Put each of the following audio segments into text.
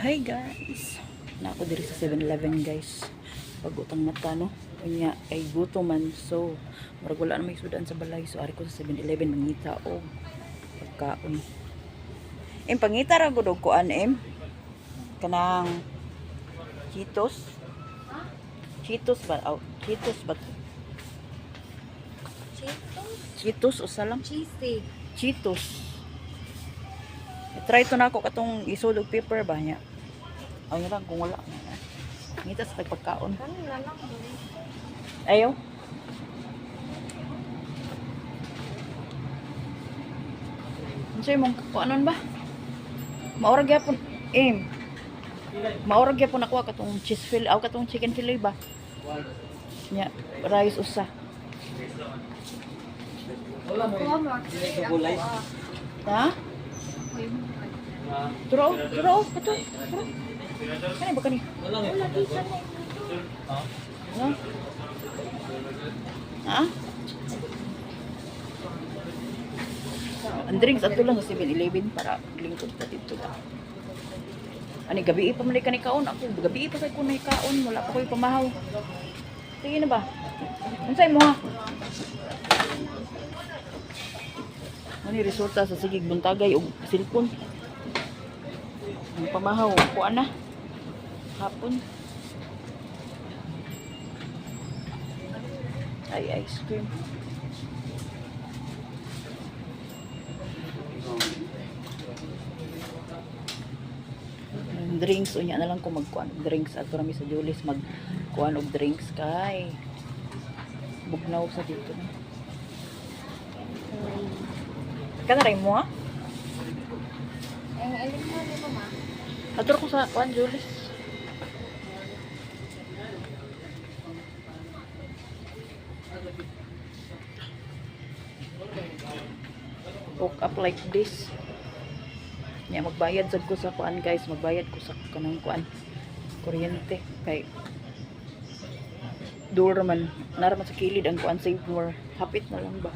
Hi guys, na ako diri sa 7-Eleven guys. Pagutang mata no, unya ay guto man, so murag wala na may sudan sa balay, so ari ko sa 7-Eleven mangita og pagkaon. Pangita ra gud og kuan kanang Cheetos. Cheetos ba? Oh, Cheetos ba? Cheetos o salam? Cheetos. I-try to na ako katong isulog paper ba niya. Ay lang kung wala. Ngita sa tagpagkaon. Ayaw. Unsay mong kuanon ba? Maurag gyapon Maurag gyapon ako katong cheese fillet, aw katong chicken fillet ba? Nya, rice usa. Wala mo. Gulay. Ha? Turo, kato. Kani ba kani? Wala mo. Ha? Ang drinks ato lang sa 7-Eleven para lingkod pa dito ba. Ani gabi pa man kani kaon ako, gabi pa kay kunay kaon, wala pa koy pamahaw. Sige na ba? Unsay mo ha? Ani resulta sa sigig buntagay og cellphone. Ang pamahaw ko ana hapon. Ay ice cream. Drinks unya na lang ko magkuan drinks ato rami sa Julis magkuan og drinks kay bugnaw sa dito na. Kana ray mo ha? Alin mo dito ma? Ato ko sa kuan Julis. Hook up like this. Nya magbayad sad ko sa kuan guys, magbayad ko sa kanang kuan kuryente kay door man naraman sa kilid ang kuan save more hapit na lang ba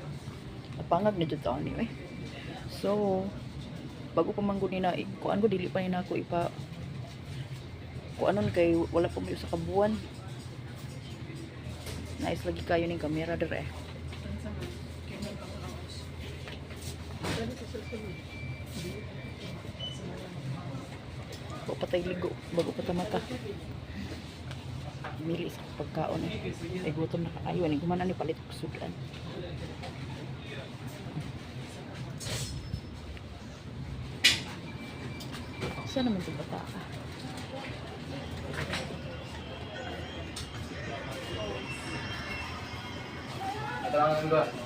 napangag na jud taon ni so bago pa man gud ni na kuan ko dili pa ni nako ipa kuanon kay wala pa mo sa kabuan nice lagi kayo ning kamera dire patay ligo bago patamata mili sa pagkaon ay gutom na kaayo ani gumanan ni palit og sudan sana naman itong bata ka Ito lang ang